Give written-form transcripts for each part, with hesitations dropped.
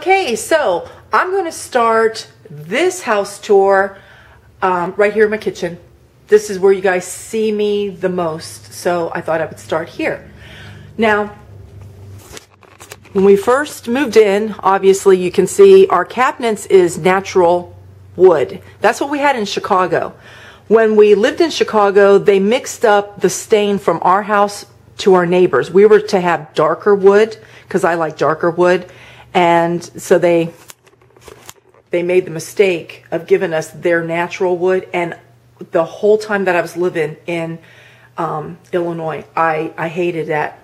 Okay, so I'm going to start this house tour right here in my kitchen. This is where you guys see me the most, so I thought I would start here. Now, when we first moved in, obviously you can see our cabinets is natural wood. That's what we had in Chicago. When we lived in Chicago, they mixed up the stain from our house to our neighbors. We were to have darker wood because I like darker wood, and so they made the mistake of giving us their natural wood. And the whole time that I was living in Illinois, I hated that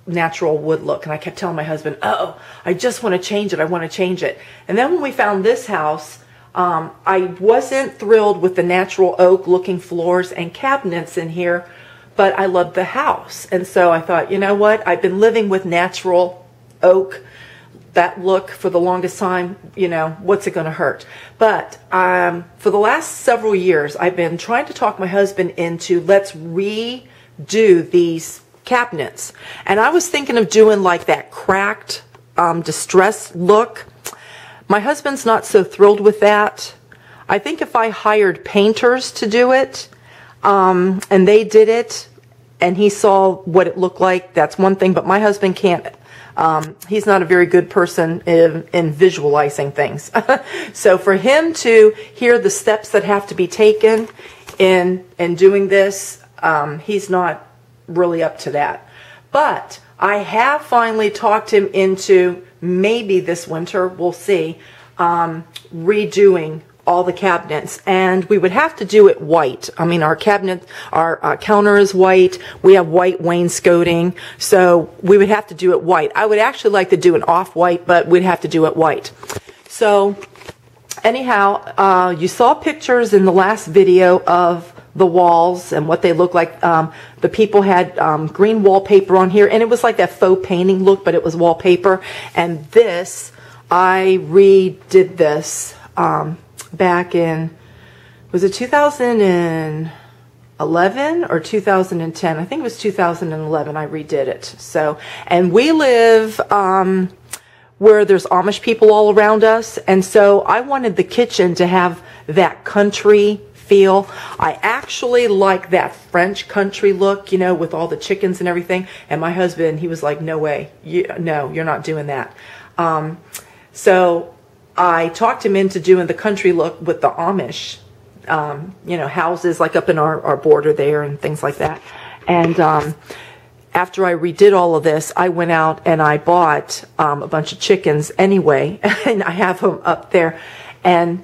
natural wood look, and I kept telling my husband, oh, I just want to change it, I want to change it. And then when we found this house, I wasn't thrilled with the natural oak looking floors and cabinets in here, but I loved the house. And so I thought, you know what, I've been living with natural oak, that look, for the longest time, you know, what's it going to hurt? But for the last several years, I've been trying to talk my husband into, let's redo these cabinets. And I was thinking of doing like that cracked, distressed look. My husband's not so thrilled with that. I think if I hired painters to do it, and they did it, and he saw what it looked like, that's one thing, but my husband can't. He's not a very good person in visualizing things. So for him to hear the steps that have to be taken in doing this, he's not really up to that. But I have finally talked him into, maybe this winter, we'll see, redoing all the cabinets, and we would have to do it white. I mean, our cabinet, our counter is white. We have white wainscoting, so we would have to do it white. I would actually like to do an off-white, but we'd have to do it white. So anyhow, you saw pictures in the last video of the walls and what they look like. The people had green wallpaper on here, and it was like that faux painting look, but it was wallpaper. And this, I redid this back in, was it 2011 or 2010? I think it was 2011 I redid it. So, and we live where there's Amish people all around us, and so I wanted the kitchen to have that country feel. I actually like that French country look, you know, with all the chickens and everything. And my husband, he was like, no way, no, you're not doing that. So I talked him into doing the country look with the Amish, you know, houses like up in our border there and things like that. And after I redid all of this, I went out and I bought a bunch of chickens anyway, and I have them up there. And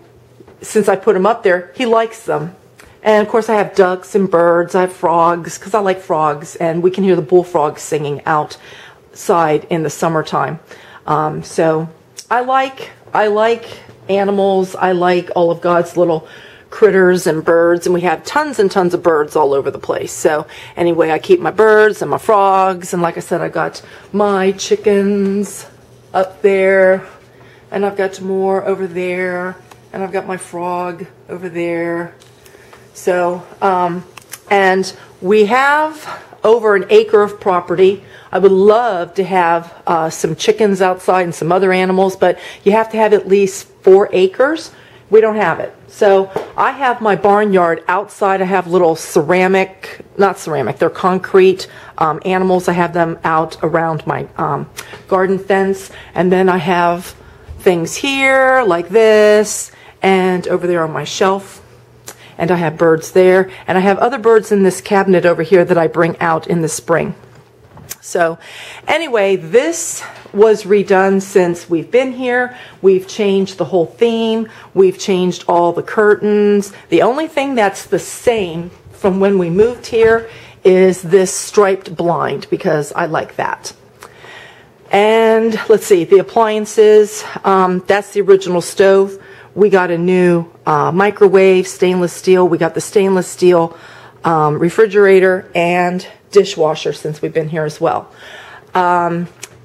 since I put them up there, he likes them. And of course I have ducks and birds, I have frogs, because I like frogs, and we can hear the bullfrogs singing outside in the summertime. So I like animals. I like all of God's little critters and birds, and we have tons and tons of birds all over the place. So anyway, I keep my birds and my frogs, and like I said, I got my chickens up there, and I've got more over there, and I've got my frog over there. So and we have over an acre of property. I would love to have some chickens outside and some other animals, but you have to have at least 4 acres. We don't have it. So I have my barnyard outside. I have little ceramic, not ceramic, they're concrete animals. I have them out around my garden fence. And then I have things here like this, and over there on my shelf. And I have birds there. And I have other birds in this cabinet over here that I bring out in the spring. So anyway, this was redone since we've been here. We've changed the whole theme. We've changed all the curtains. The only thing that's the same from when we moved here is this striped blind, because I like that. And let's see, the appliances, that's the original stove. We got a new microwave, stainless steel. We got the stainless steel refrigerator and dishwasher since we've been here as well.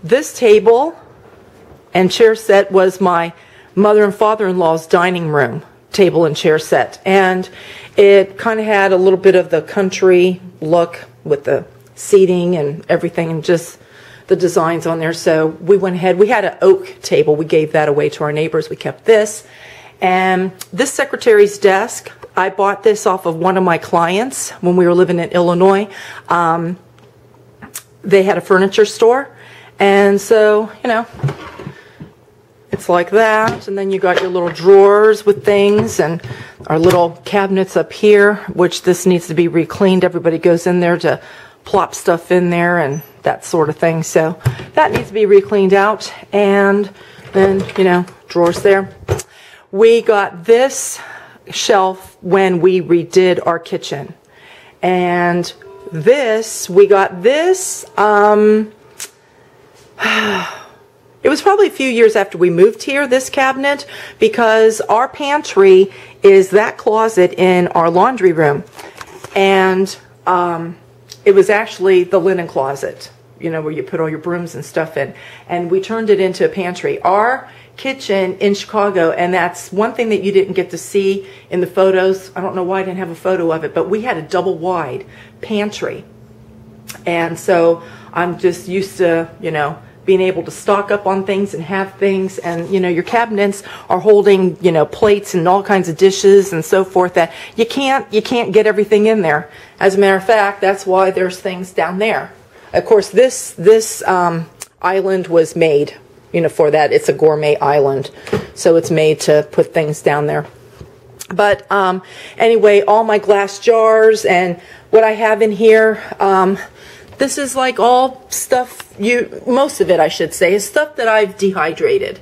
This table and chair set was my mother and father-in-law's dining room table and chair set, and it kind of had a little bit of the country look with the seating and everything, and just the designs on there. So we went ahead. We had an oak table. We gave that away to our neighbors. We kept this. And this secretary's desk, I bought this off of one of my clients when we were living in Illinois. They had a furniture store. And so, you know, it's like that. And then you got your little drawers with things and our little cabinets up here, which this needs to be re-cleaned. Everybody goes in there to plop stuff in there and that sort of thing. So that needs to be re-cleaned out. And then, you know, drawers there. We got this shelf when we redid our kitchen. And this, we got this, it was probably a few years after we moved here, this cabinet, because our pantry is that closet in our laundry room. And it was actually the linen closet, you know, where you put all your brooms and stuff in. And we turned it into a pantry. Our kitchen in Chicago, and that's one thing that you didn't get to see in the photos. I don't know why I didn't have a photo of it, but we had a double wide pantry. And so I'm just used to, you know, being able to stock up on things and have things, and you know, your cabinets are holding, you know, plates and all kinds of dishes and so forth that you can't get everything in there. As a matter of fact, that's why there's things down there. Of course, this island was made, you know, for that. It's a gourmet island, so it's made to put things down there. But anyway, all my glass jars and what I have in here, this is like all stuff, most of it I should say, is stuff that I've dehydrated.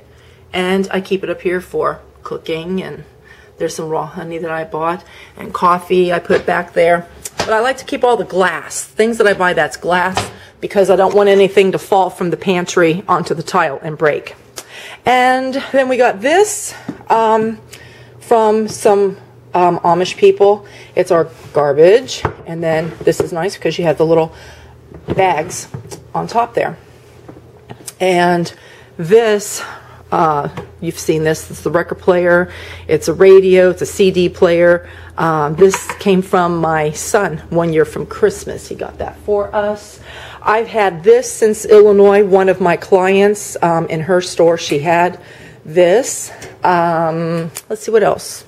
And I keep it up here for cooking, and there's some raw honey that I bought, and coffee I put back there. But I like to keep all the glass, things that I buy that's glass, because I don't want anything to fall from the pantry onto the tile and break. And then we got this from some Amish people. It's our garbage. And then this is nice because you have the little bags on top there. And this, you've seen this. It's the record player. It's a radio. It's a CD player. This came from my son 1 year from Christmas. He got that for us. I've had this since Illinois. One of my clients in her store, she had this. Let's see what else.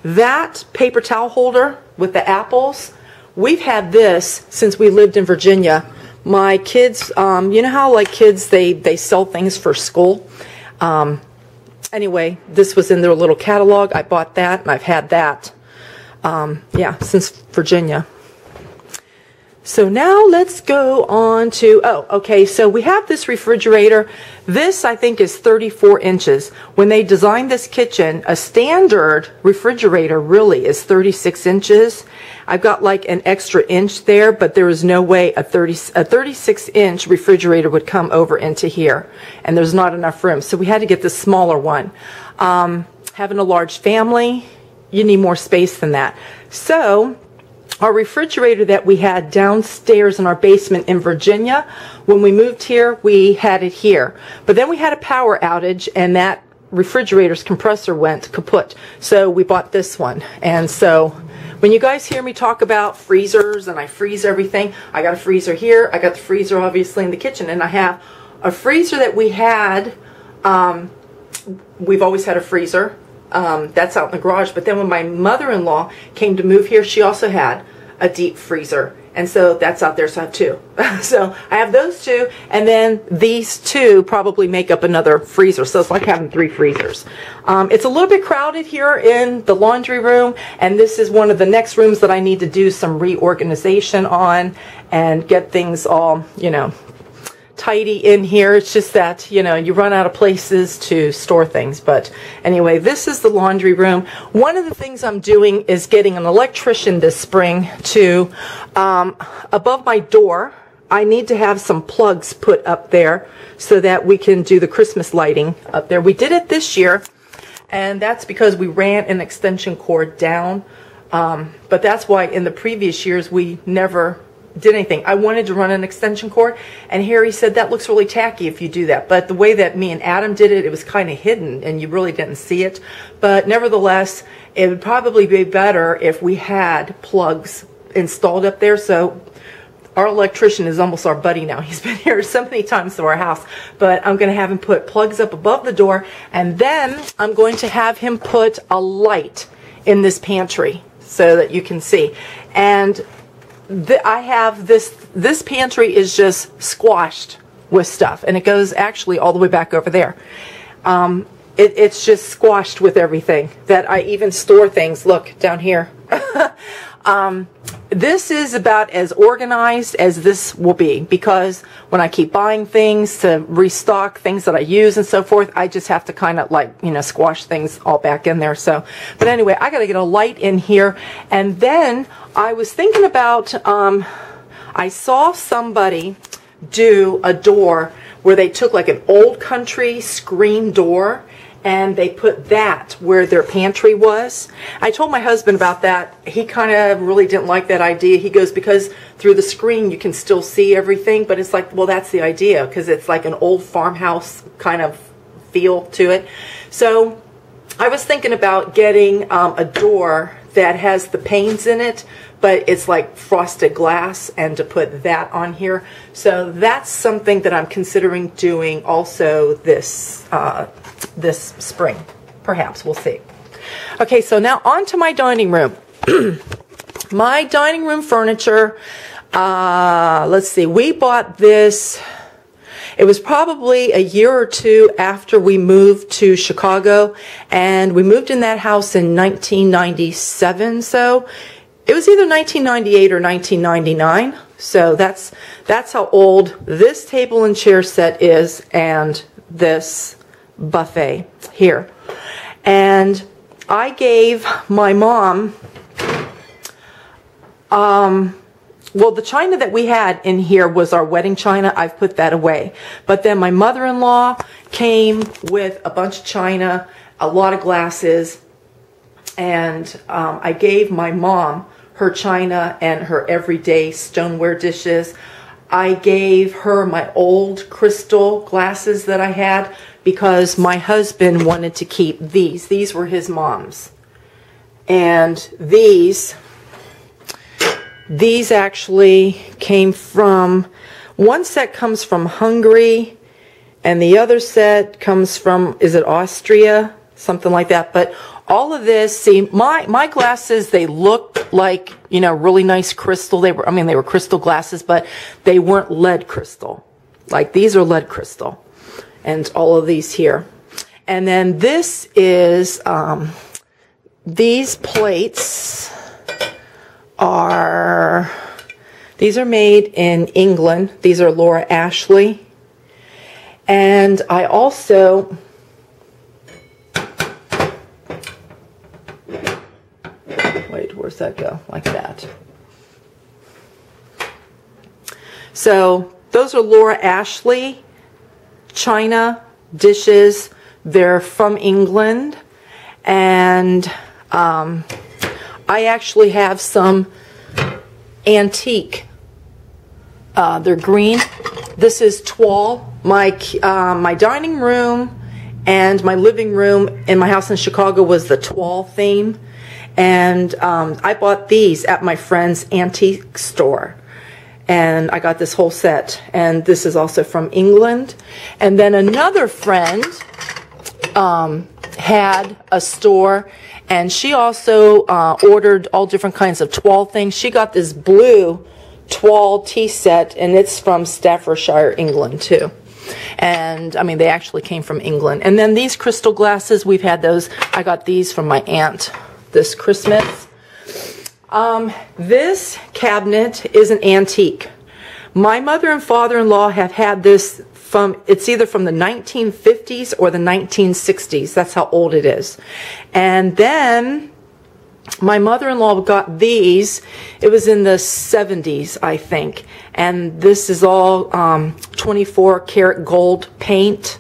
That paper towel holder with the apples, we've had this since we lived in Virginia. My kids, you know how like kids, they sell things for school? Anyway, this was in their little catalog. I bought that, and I've had that, yeah, since Virginia. So now let's go on to, okay, so we have this refrigerator. This, I think, is 34 inches. When they designed this kitchen, a standard refrigerator really is 36 inches. I've got like an extra inch there, but there is no way a 36-inch refrigerator would come over into here, and there's not enough room. So we had to get this smaller one. Having a large family, you need more space than that. So our refrigerator that we had downstairs in our basement in Virginia, when we moved here, we had it here. But then we had a power outage, and that refrigerator's compressor went kaput. So we bought this one. And so when you guys hear me talk about freezers and I freeze everything, I got a freezer here. I got the freezer obviously in the kitchen, and I have a freezer that we had. We've always had a freezer. That's out in the garage. But then when my mother-in-law came to move here, she also had a deep freezer. And so that's out there, so I have two. So I have those two, and then these two probably make up another freezer. So it's like having 3 freezers. It's a little bit crowded here in the laundry room, and this is one of the next rooms that I need to do some reorganization on and get things all, you know, tidy in here. It's just that, you know, you run out of places to store things. But anyway, this is the laundry room. One of the things I'm doing is getting an electrician this spring to, above my door, I need to have some plugs put up there so that we can do the Christmas lighting up there. We did it this year, and that's because we ran an extension cord down. But that's why in the previous years we never did anything. I wanted to run an extension cord, and Harry said that looks really tacky if you do that. But the way that me and Adam did it, it was kind of hidden and you really didn't see it. But nevertheless, it would probably be better if we had plugs installed up there. So our electrician is almost our buddy now. He's been here so many times to our house. But I'm going to have him put plugs up above the door. And then I'm going to have him put a light in this pantry so that you can see. And I have this pantry is just squashed with stuff. And it goes actually all the way back over there. It's just squashed with everything that I even store things. Look down here. This is about as organized as this will be, because when I keep buying things to restock things that I use and so forth, I just have to kind of like, you know, squash things all back in there. So, but anyway, I got to get a light in here. And then I was thinking about, I saw somebody do a door where they took like an old country screen door and they put that where their pantry was. I told my husband about that. He kind of really didn't like that idea. He goes, because through the screen you can still see everything, but it's like, well, that's the idea, because it's like an old farmhouse kind of feel to it. So I was thinking about getting a door that has the panes in it, but it's like frosted glass, and to put that on here. So that's something that I'm considering doing also this this spring. Perhaps, we'll see. Okay, so now on to my dining room. My dining room furniture, let's see, we bought this, it was probably a year or two after we moved to Chicago, and we moved in that house in 1997, so it was either 1998 or 1999, so that's how old this table and chair set is, and this buffet here. And I gave my mom, well, the china that we had in here was our wedding china. I've put that away. But then my mother-in-law came with a bunch of china, a lot of glasses, and I gave my mom her china and her everyday stoneware dishes. I gave her my old crystal glasses that I had because my husband wanted to keep these. These were his mom's. And these actually came from, one set comes from Hungary, and the other set comes from, is it Austria? Something like that. But all of this, see, my glasses, they looked like, you know, really nice crystal. They were, I mean, they were crystal glasses, but they weren't lead crystal. Like, these are lead crystal. And all of these here. And then this is, these plates are, these are made in England. These are Laura Ashley. And I also, wait, where's that go? Like that. So those are Laura Ashley china dishes. They're from England. And I actually have some antique. They're green. This is toile. My dining room and my living room in my house in Chicago was the toile theme. And I bought these at my friend's antique store. And I got this whole set. And this is also from England. And then another friend had a store, and she also ordered all different kinds of toile things. She got this blue toile tea set, and it's from Staffordshire, England, too. And, I mean, they actually came from England. And then these crystal glasses, we've had those. I got these from my aunt this Christmas. This cabinet is an antique. My mother and father-in-law have had this from, it's either from the 1950s or the 1960s. That's how old it is. And then my mother-in-law got these. It was in the 70s, I think. And this is all 24 karat gold paint.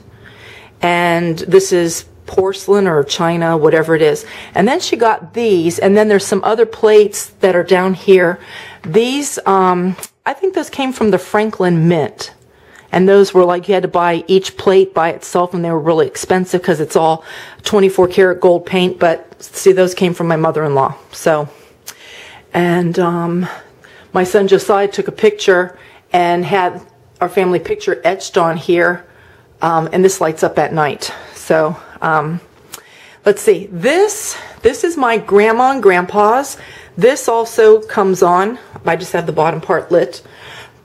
And this is porcelain or china, whatever it is. And then she got these, and then there's some other plates that are down here. These, I think those came from the Franklin Mint. And those were like, you had to buy each plate by itself, and they were really expensive because it's all 24 karat gold paint. But see, those came from my mother-in-law. So, and my son Josiah took a picture and had our family picture etched on here, and this lights up at night. So let's see, this is my grandma and grandpa's. This also comes on. I just have the bottom part lit,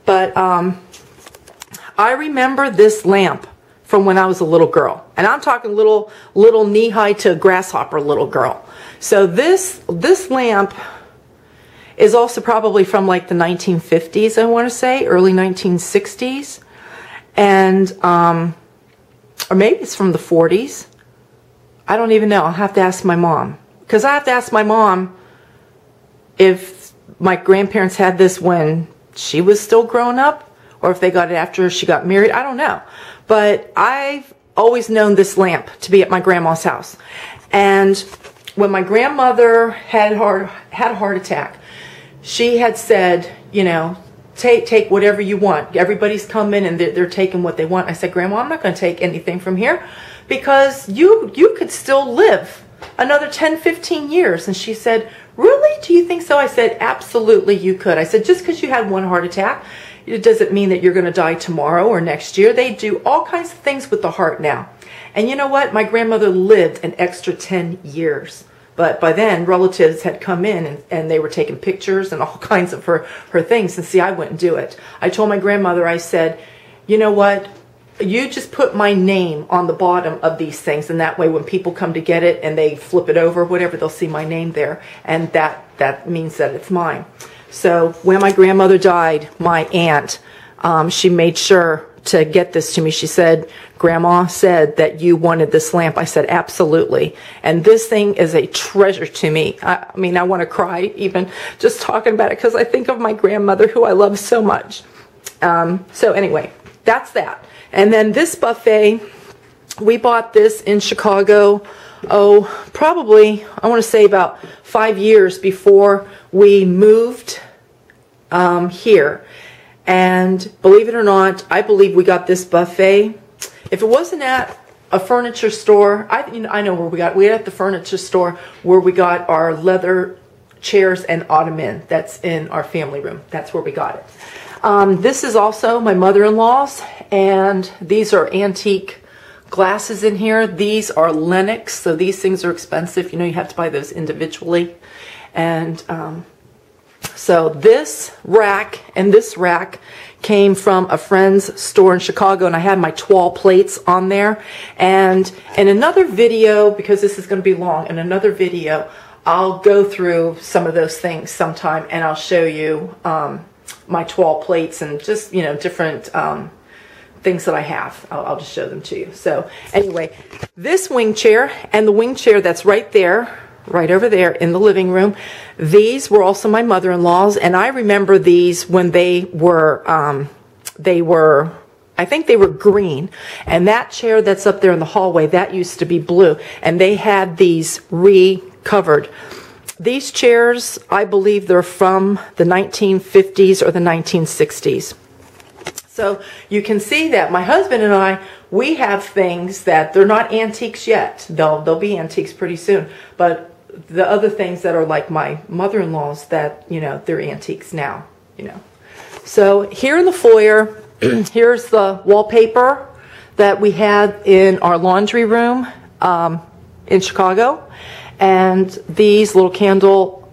but I remember this lamp from when I was a little girl, and I'm talking little knee-high to grasshopper little girl. So this lamp is also probably from like the 1950s, I want to say, early 1960s, and or maybe it's from the 40s. I don't even know. I'll have to ask my mom, because I have to ask my mom if my grandparents had this when she was still growing up, or if they got it after she got married. I don't know. But I've always known this lamp to be at my grandma's house. And when my grandmother had a heart attack, she had said, you know, take whatever you want. Everybody's coming and they're taking what they want. I said, Grandma, I'm not going to take anything from here, because you could still live another 10, 15 years. And she said, really? Do you think so? I said, absolutely you could. I said, just because you had one heart attack, it doesn't mean that you're going to die tomorrow or next year. They do all kinds of things with the heart now. And you know what? My grandmother lived an extra 10 years. But by then, relatives had come in and they were taking pictures and all kinds of her things. And see, I wouldn't do it. I told my grandmother, I said, you know what? You just put my name on the bottom of these things, and that way when people come to get it and they flip it over, whatever, they'll see my name there, and that means that it's mine. So when my grandmother died, my aunt, she made sure to get this to me. She said, Grandma said that you wanted this lamp. I said, absolutely. And this thing is a treasure to me. I mean, I want to cry even just talking about it, because I think of my grandmother, who I love so much. So anyway, that's that. And then this buffet, we bought this in Chicago, probably, I want to say about 5 years before we moved here. And believe it or not, I believe we got this buffet. If it wasn't at a furniture store, I know where we got it. We had at the furniture store where we got our leather chairs and ottoman that's in our family room. That's where we got it. This is also my mother-in-law's, and these are antique glasses in here. These are Lenox, so these things are expensive. You know, you have to buy those individually. And so this rack and this rack came from a friend's store in Chicago, and I had my toile plates on there. And in another video, because this is going to be long, in another video, I'll go through some of those things sometime, and I'll show you my toile plates and just, you know, different things that I have. I'll just show them to you. So anyway, this wing chair and the wing chair that's right there, right over there in the living room, these were also my mother-in-law's, and I remember these when they were, I think they were green, and that chair that's up there in the hallway, that used to be blue, and they had these recovered. These chairs, I believe they're from the 1950s or the 1960s. So you can see that my husband and I, we have things that they're not antiques yet. They'll be antiques pretty soon. But the other things that are like my mother-in-law's, that, you know, they're antiques now, you know. So here in the foyer, here's the wallpaper that we had in our laundry room in Chicago. And these little candle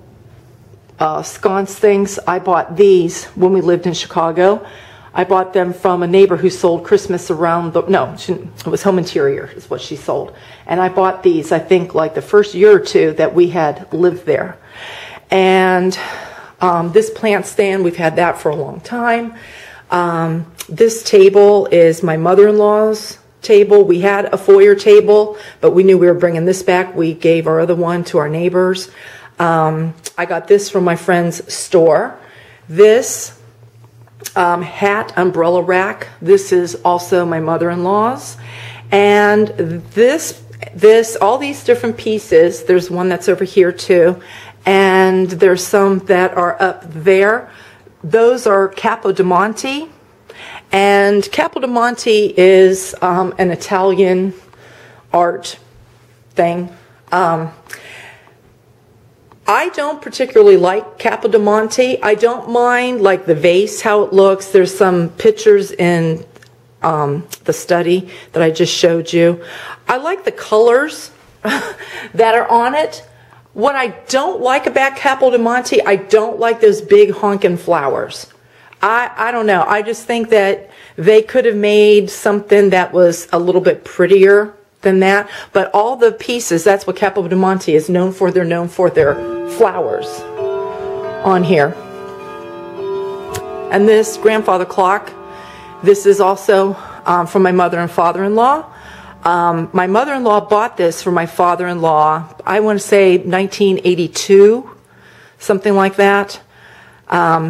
sconce things, I bought these when we lived in Chicago. I bought them from a neighbor who sold Christmas around the, no, it was home interior is what she sold. And I bought these, I think, like the first year or two that we had lived there. And this plant stand, we've had that for a long time. This table is my mother-in-law's table. We had a foyer table, but we knew we were bringing this back. We gave our other one to our neighbors. I got this from my friend's store. This hat umbrella rack, this is also my mother-in-law's. And this, all these different pieces, there's one that's over here too, and there's some that are up there. Those are Capodimonte. And Capodimonte is an Italian art thing. I don't particularly like Capodimonte. I don't mind like the vase, how it looks. There's some pictures in the study that I just showed you. I like the colors that are on it. What I don't like about Capodimonte, I don't like those big honking flowers. I don't know. I just think that they could have made something that was a little bit prettier than that. But all the pieces, that's what Capodimonte is known for. They're known for their flowers on here. And this grandfather clock, this is also from my mother and father-in-law. My mother-in-law bought this for my father-in-law, I want to say 1982, something like that.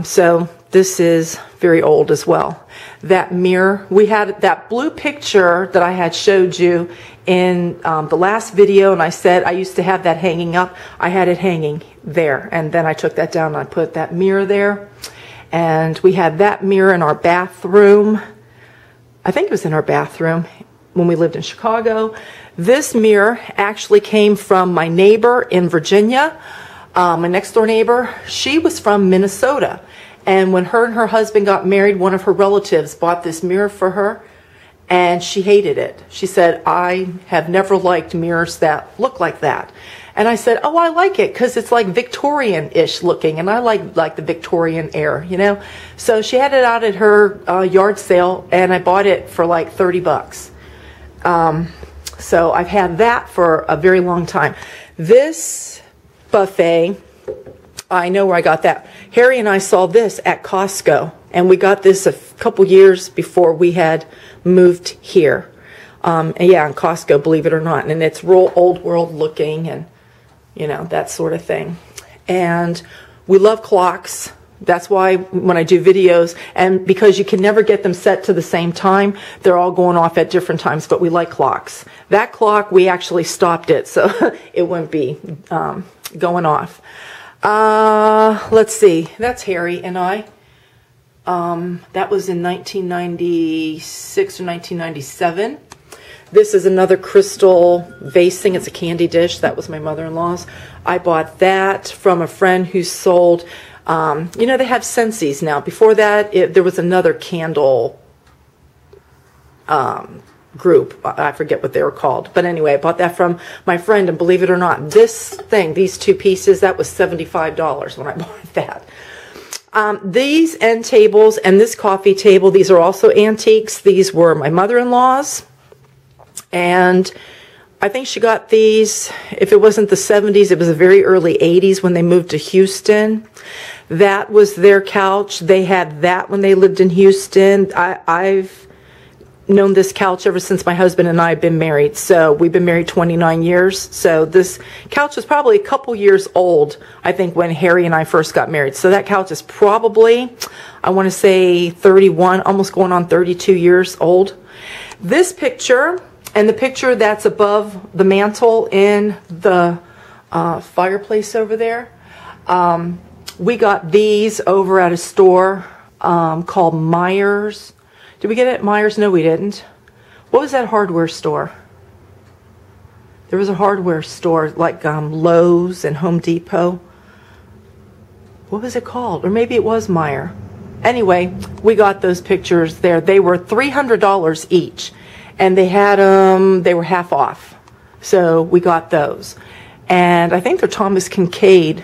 So this is very old as well. That mirror, we had that blue picture that I had showed you in the last video, and I said I used to have that hanging up. I had it hanging there, and then I took that down and I put that mirror there. And we had that mirror in our bathroom. I think it was in our bathroom when we lived in Chicago. This mirror actually came from my neighbor in Virginia, my next door neighbor. She was from Minnesota. And when her and her husband got married, one of her relatives bought this mirror for her, and she hated it. She said, I have never liked mirrors that look like that. And I said, oh, I like it because it's like Victorian-ish looking, and I like the Victorian air, you know. So she had it out at her yard sale, and I bought it for like 30 bucks. So I've had that for a very long time. This buffet, I know where I got that. Harry and I saw this at Costco, and we got this a couple years before we had moved here. And yeah, in Costco, believe it or not. And it's real old world looking and, you know, that sort of thing. And we love clocks. That's why when I do videos, and because you can never get them set to the same time, they're all going off at different times, but we like clocks. That clock, we actually stopped it, so it wouldn't be going off. Let's see. That's Harry and I. That was in 1996 or 1997. This is another crystal vasing. It's a candy dish. That was my mother-in-law's. I bought that from a friend who sold, you know, they have Scentsies now. Before that, there was another candle group. I forget what they were called. But anyway, I bought that from my friend, and believe it or not, this thing, these two pieces, that was $75 when I bought that. These end tables and this coffee table, these are also antiques. These were my mother-in-law's, and I think she got these, if it wasn't the 70s, it was the very early 80s when they moved to Houston. That was their couch. They had that when they lived in Houston. I've known this couch ever since my husband and I have been married. So we've been married 29 years. So this couch was probably a couple years old, I think, when Harry and I first got married. So that couch is probably, I want to say 31, almost going on 32 years old. This picture and the picture that's above the mantle in the fireplace over there, we got these over at a store called Myers. Did we get it at Myers? No, we didn't. What was that hardware store? There was a hardware store like Lowe's and Home Depot. What was it called? Or maybe it was Meyer. Anyway, we got those pictures there. They were $300 each, and they had them. They were half off, so we got those. And I think they're Thomas Kincaid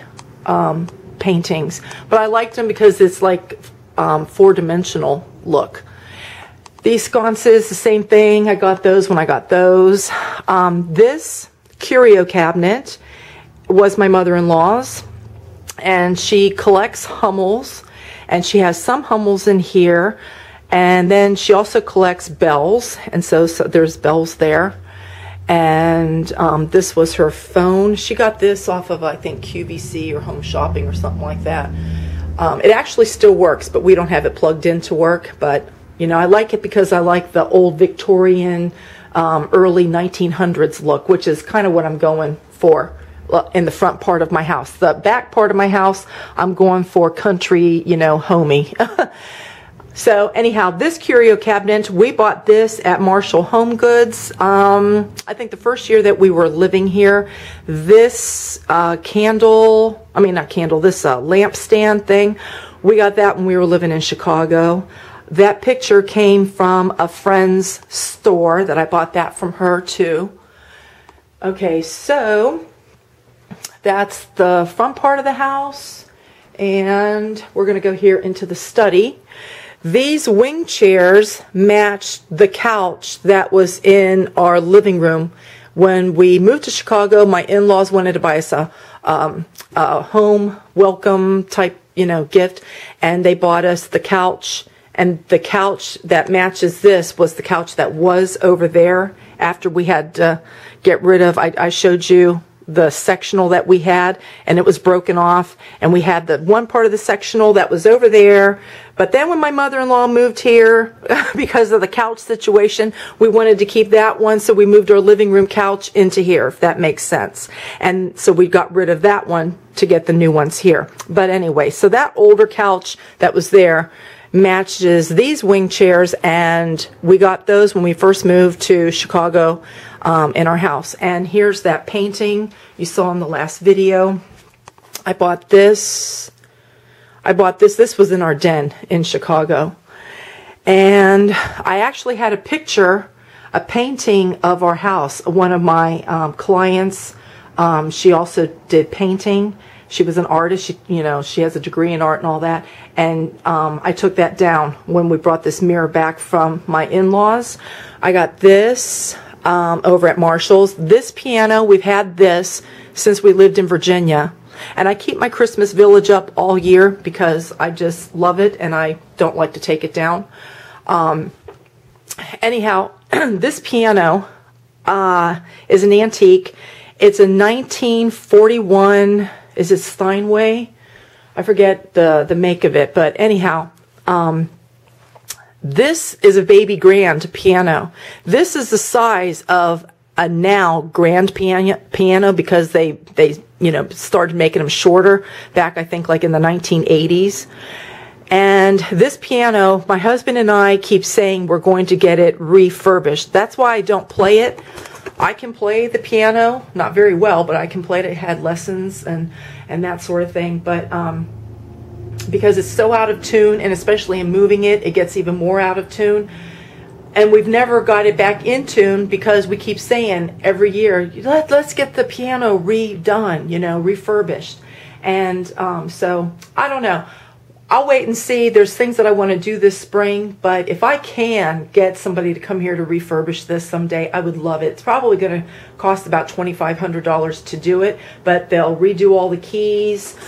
paintings, but I liked them because it's like four-dimensional look. These sconces, the same thing. I got those when I got those. This curio cabinet was my mother-in-law's, and she collects Hummels, and she has some Hummels in here, and then she also collects bells, and so there's bells there. And this was her phone. She got this off of, I think, QVC or Home Shopping or something like that. It actually still works, but we don't have it plugged in to work. But, you know, I like it because I like the old Victorian, early 1900s look, which is kind of what I'm going for in the front part of my house. The back part of my house, I'm going for country, you know, homey. So anyhow, this curio cabinet, we bought this at Marshall Home Goods. I think the first year that we were living here. This this lampstand thing, we got that when we were living in Chicago. That picture came from a friend's store that I bought that from her too. Okay, so that's the front part of the house, and we're going to go here into the study. These wing chairs matched the couch that was in our living room. When we moved to Chicago, my in-laws wanted to buy us a home welcome type, gift, and they bought us the couch. And the couch that matches this was the couch that was over there after we had to get rid of. I showed you the sectional that we had, and it was broken off, and we had the one part of the sectional that was over there. But then when my mother-in-law moved here, because of the couch situation, we wanted to keep that one, so we moved our living room couch into here, if that makes sense. And so we got rid of that one to get the new ones here. But anyway, so that older couch that was there matches these wing chairs, and we got those when we first moved to Chicago in our house. And here's that painting you saw in the last video. I bought this. This was in our den in Chicago. And I actually had a painting of our house. One of my clients, she also did painting. She was an artist. She has a degree in art and all that. And I took that down when we brought this mirror back from my in-laws. I got this over at Marshall's. This piano, we've had this since we lived in Virginia. And I keep my Christmas village up all year because I just love it and I don't like to take it down. Anyhow, this piano is an antique. It's a 1941... Is it Steinway? I forget the make of it, but anyhow, this is a baby grand piano. This is the size of a now grand piano because they started making them shorter back, I think, like in the 1980s. And this piano, my husband and I keep saying we're going to get it refurbished. That's why I don't play it. I can play the piano, not very well, but I can play it. I had lessons and that sort of thing. But because it's so out of tune, and especially in moving it, it gets even more out of tune. And we've never got it back in tune because we keep saying every year, let's get the piano redone, refurbished. And so, I don't know. I'll wait and see. There's things that I want to do this spring, but if I can get somebody to come here to refurbish this someday, I would love it. It's probably going to cost about $2,500 to do it, but they'll redo all the keys.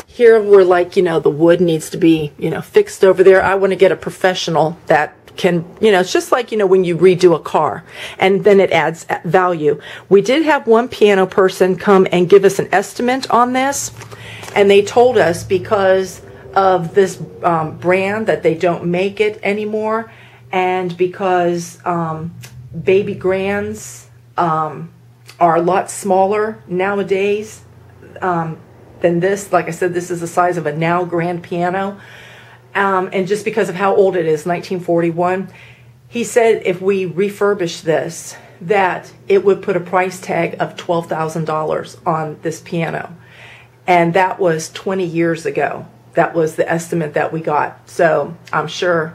Here we're like, the wood needs to be, fixed over there. I want to get a professional that can, it's just like, when you redo a car, and then it adds value. We did have one piano person come and give us an estimate on this, and they told us because of this brand that they don't make it anymore, and because baby grands are a lot smaller nowadays than this. Like I said, this is the size of a now grand piano, and just because of how old it is, 1941, he said if we refurbish this, that it would put a price tag of $12,000 on this piano, and that was 20 years ago. That was the estimate that we got. So I'm sure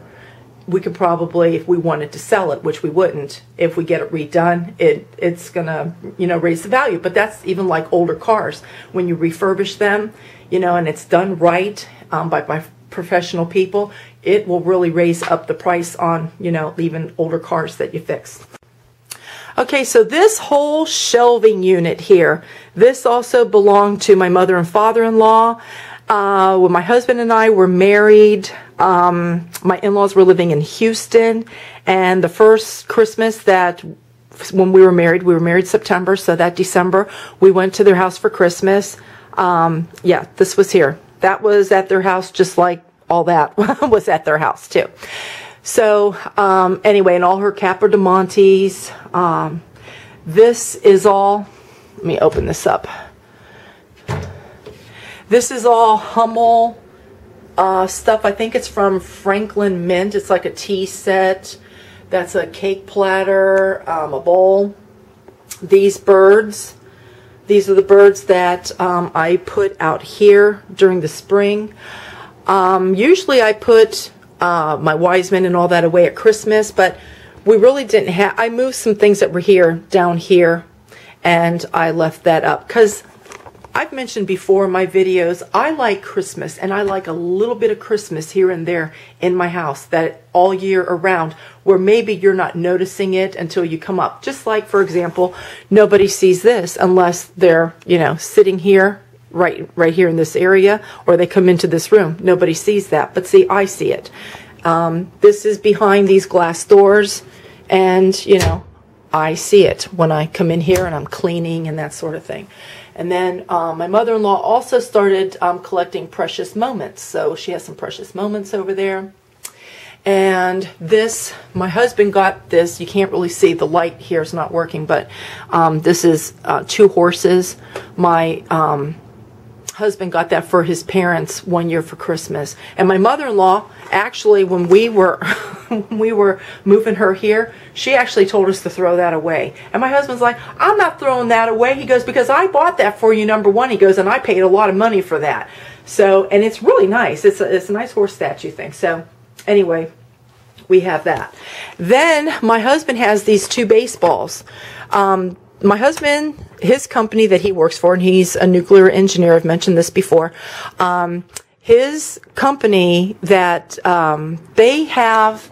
we could probably, if we wanted to sell it, which we wouldn't, if we get it redone, it's gonna, raise the value. But that's even like older cars. When you refurbish them, and it's done right by professional people, it will really raise up the price on, even older cars that you fix. Okay, so this whole shelving unit here, this also belonged to my mother and father-in-law. When my husband and I were married, my in-laws were living in Houston, and the first Christmas when we were married September, so that December, we went to their house for Christmas. Yeah, this was here. That was at their house, just like all that was at their house too. So, anyway, and all her Capodimontes. This is all, let me open this up. This is all Hummel stuff. I think it's from Franklin Mint. It's like a tea set. That's a cake platter, a bowl. These birds, these are the birds that I put out here during the spring. Usually I put my wise men and all that away at Christmas, but we really didn't have, I moved some things that were here down here, and I left that up because I've mentioned before in my videos, I like Christmas, and I like a little bit of Christmas here and there in my house, that all year around, where maybe you're not noticing it until you come up. Just like, for example, nobody sees this unless they're, you know, sitting here, right here in this area, or they come into this room. Nobody sees that, but see, I see it. This is behind these glass doors, and, you know, I see it when I come in here and I'm cleaning and that sort of thing. And then my mother-in-law also started collecting precious moments. So she has some precious moments over there. And this, my husband got this. You can't really see, the light here is not working, but this is 2 horses. My husband got that for his parents one year for Christmas. And my mother-in-law, actually, when we were when we were moving her here, she actually told us to throw that away. And my husband's like, I'm not throwing that away. He goes, because I bought that for you, number one. He goes, and I paid a lot of money for that. So, and it's really nice. It's a nice horse statue thing. So anyway, we have that. Then my husband has these 2 baseballs. My husband, his company that he works for, and he's a nuclear engineer, I've mentioned this before, his company that they have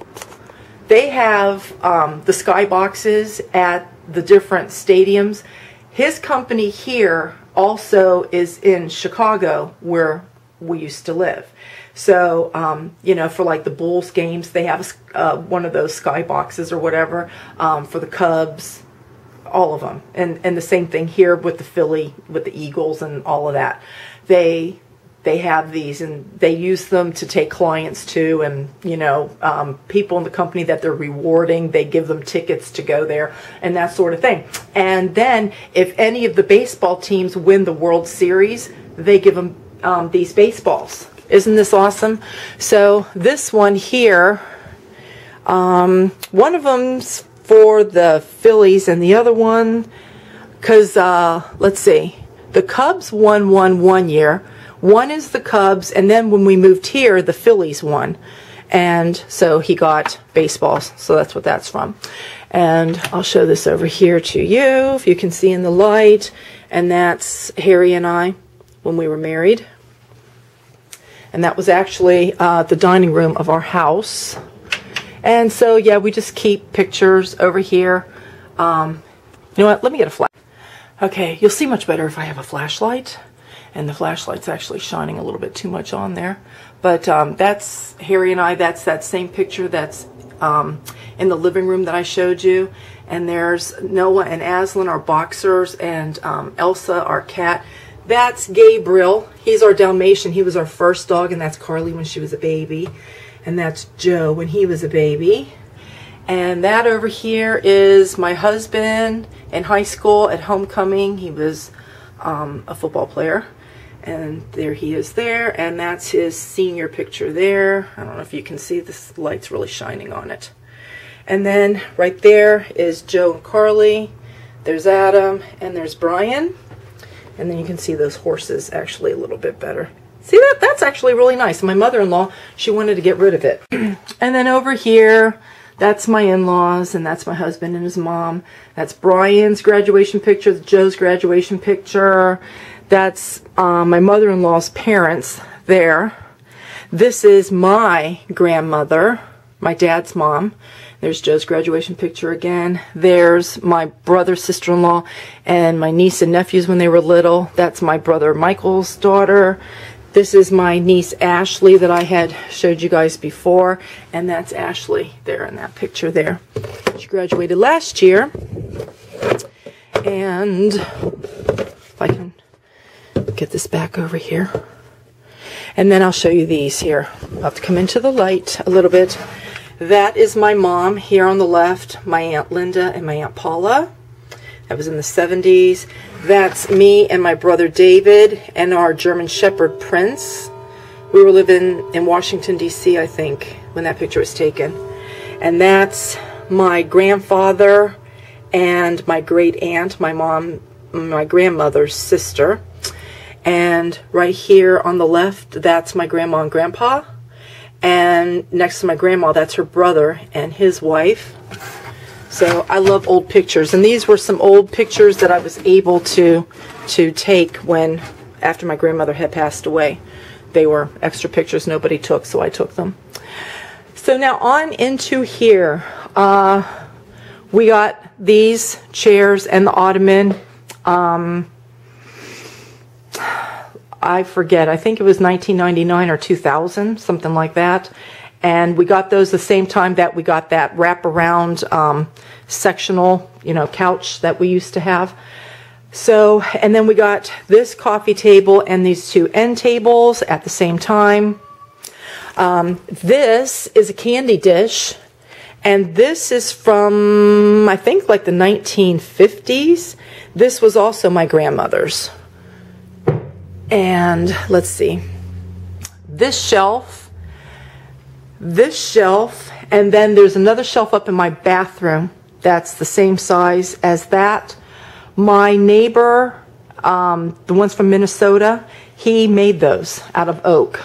the skyboxes at the different stadiums. His company here also is in Chicago, where we used to live. So, you know, for like the Bulls games, they have one of those skyboxes or whatever, for the Cubs, all of them. And the same thing here with the Philly, with the Eagles and all of that. They have these, and they use them to take clients to, and, you know, people in the company that they're rewarding, they give them tickets to go there and that sort of thing. And then if any of the baseball teams win the World Series, they give them these baseballs. Isn't this awesome? So this one here, one of them's for the Phillies, and the other one, because, let's see, the Cubs won one year. One is the Cubs, and then when we moved here, the Phillies won. And so he got baseballs, so that's what that's from. And I'll show this over here to you, if you can see in the light. And that's Harry and I when we were married. And that was actually the dining room of our house. And so, yeah, we just keep pictures over here. You know what? Let me get a flash. Okay, you'll see much better if I have a flashlight. And the flashlight's actually shining a little bit too much on there. But that's Harry and I. That's that same picture that's in the living room that I showed you. And there's Noah and Aslan, our boxers, and Elsa, our cat. That's Gabriel. He's our Dalmatian. He was our first dog, and that's Carly when she was a baby. And that's Joe when he was a baby. And that over here is my husband in high school at homecoming. He was a football player. And there he is there. And that's his senior picture there. I don't know if you can see, this light's really shining on it. And then right there is Joe and Carly. There's Adam and there's Brian. And then you can see those horses actually a little bit better. See that? That's actually really nice. My mother-in-law, she wanted to get rid of it. And then over here, that's my in-laws, and that's my husband and his mom. That's Brian's graduation picture, Joe's graduation picture. That's my mother-in-law's parents there. This is my grandmother, my dad's mom. There's Joe's graduation picture again. There's my brother, sister-in-law, and my niece and nephews when they were little. That's my brother Michael's daughter. This is my niece Ashley that I had showed you guys before. And that's Ashley there in that picture there. She graduated last year. And if I can get this back over here. And then I'll show you these here. I'll have to come into the light a little bit. That is my mom here on the left, my Aunt Linda and my Aunt Paula. That was in the 70s. That's me and my brother David and our German Shepherd Prince. We were living in Washington, D.C., I think, when that picture was taken. And that's my grandfather and my great aunt, my grandmother's sister. And right here on the left, that's my grandma and grandpa. And next to my grandma, that's her brother and his wife. So I love old pictures. And these were some old pictures that I was able to take after my grandmother had passed away. They were extra pictures nobody took, so I took them. So now on into here, we got these chairs and the ottoman. I forget, I think it was 1999 or 2000, something like that. And we got those the same time that we got that wraparound sectional, couch that we used to have. So, and then we got this coffee table and these two end tables at the same time. This is a candy dish, and this is from, I think, like the 1950s. This was also my grandmother's. And let's see, this shelf, and then there's another shelf up in my bathroom that's the same size as that. My neighbor, the ones from Minnesota, he made those out of oak.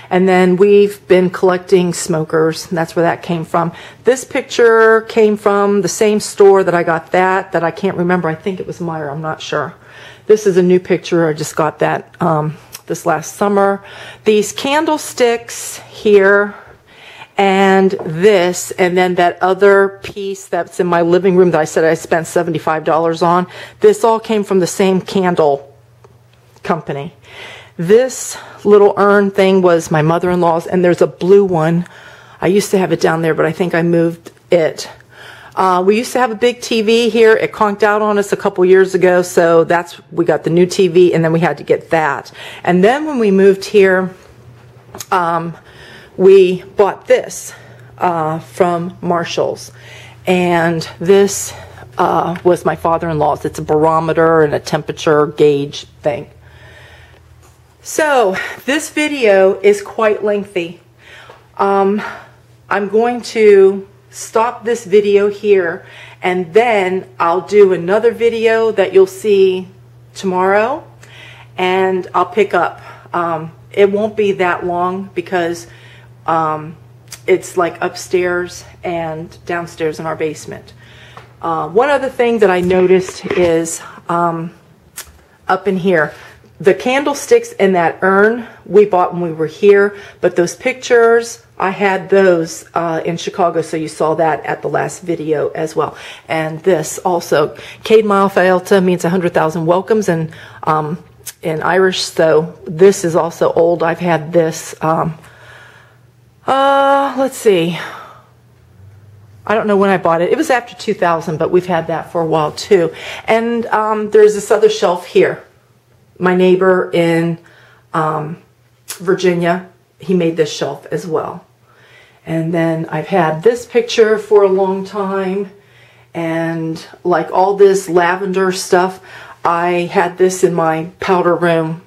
And then we've been collecting smokers, and that's where that came from. This picture came from the same store that I got that I can't remember. I think it was Meyer, I'm not sure. This is a new picture. I just got that this last summer. These candlesticks here, and this, and then that other piece that's in my living room that I said I spent $75 on. This all came from the same candle company. This little urn thing was my mother-in-law's, and there's a blue one. I used to have it down there, but I think I moved it. We used to have a big TV here. It conked out on us a couple years ago, so we got the new TV, and then we had to get that. And then when we moved here, we bought this from Marshall's, and this was my father-in-law's. It's a barometer and a temperature gauge thing. So this video is quite lengthy. I'm going to stop this video here, and then I'll do another video that you'll see tomorrow, and I'll pick up. It won't be that long because it's like upstairs and downstairs in our basement. One other thing that I noticed is up in here, the candlesticks in that urn we bought when we were here, but those pictures, I had those in Chicago, so you saw that at the last video as well. And this also, Cade Mile Faelta means 100,000 welcomes in Irish, so this is also old. I've had this, let's see, I don't know when I bought it. It was after 2000, but we've had that for a while too. And there's this other shelf here. My neighbor in Virginia, he made this shelf as well. And then I've had this picture for a long time, and like all this lavender stuff, I had this in my powder room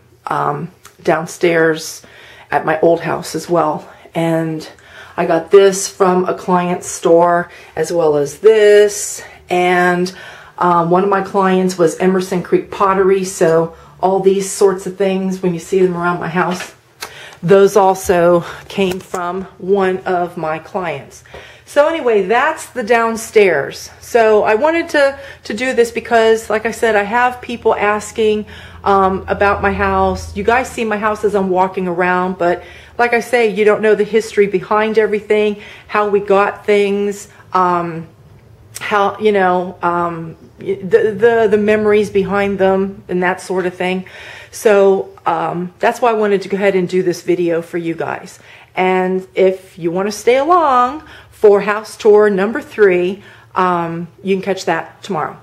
downstairs at my old house as well. And I got this from a client's store, as well as this. And one of my clients was Emerson Creek Pottery, so all these sorts of things, when you see them around my house, those also came from one of my clients. So anyway, that's the downstairs. So I wanted to do this because, like I said, I have people asking about my house. You guys see my house as I'm walking around, but like I say, you don't know the history behind everything, how we got things, how, the memories behind them and that sort of thing. So that's why I wanted to go ahead and do this video for you guys. And if you want to stay along for house tour number 3, you can catch that tomorrow.